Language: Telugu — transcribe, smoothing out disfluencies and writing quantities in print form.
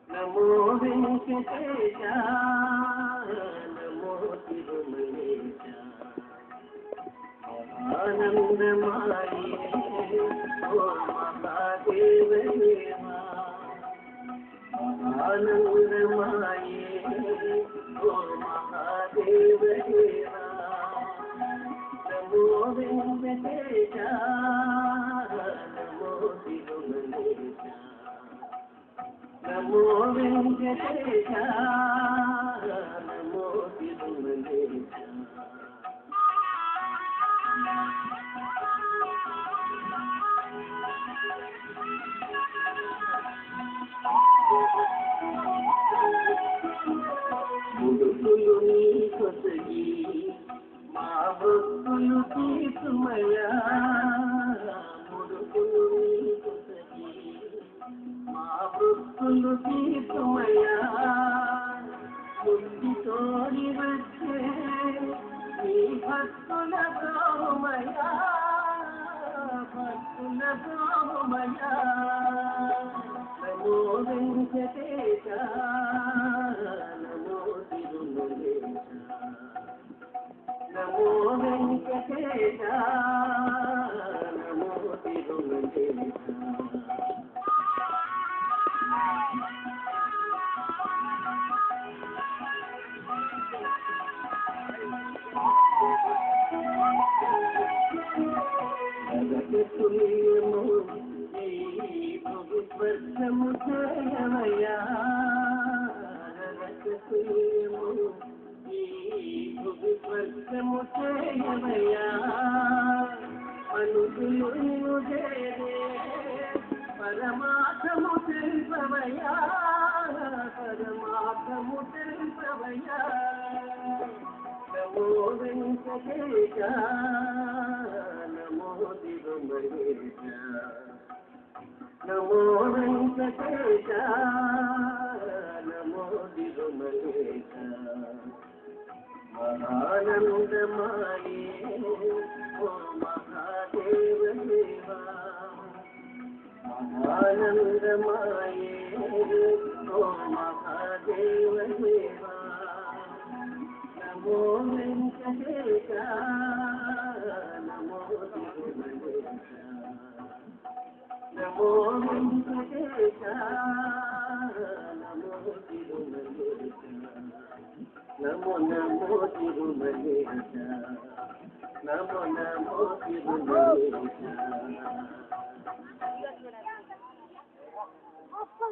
నమో వెంకటేశ నమో తిరుమలేశ ఆనందమాయే ఓ మహాదేవ దేవా ఆనందమాయే ఓ మహాదేవ దేవా నమో వెంకటేశ నమో తిరుమలేశ నమో వెంకటేశ నమో తిరుమలేశ ముడుపులు నీ కొసగి మా భక్తులు తీర్చుమయ్యా ముడుపులు నీ కొసగి మా భక్తులు తీర్చుమయ్యా బుద్ధి తోడి వచ్చే నీ భక్తుల బ్రహ్మయ్యా భక్తుల బ్రహ్మయ్యా నమో వెంకటేశ నమో తిరుమలేశ నమో వెంకటేశ నమో తిరుమలేశ జగతుల్యము ఈ ప్రభుత్వము చేయమయ్యా జగతుల్యము ఈ ప్రభుత్వము చేయమయ్యా మనుషులు చేరే పరమాత్మము తెలుపవయ్యా పరమాత్మము తెలుపవయ్యా నమో వెంకటేశ నమో తిరుమలేశ నమో వెంకటేశ నమో తిరుమలేశ ఆనందమాయే ఓ మహాదేవ దేవా ఆనందమాయే ఓ మహాదేవ దేవా నమో వెంకటేశ నమో తిరుమలేశ నమో వెంకటేశ నమో తిరుమలేశ నమో నమో తిరుమలేశ నమో నమో తిరుమలేశ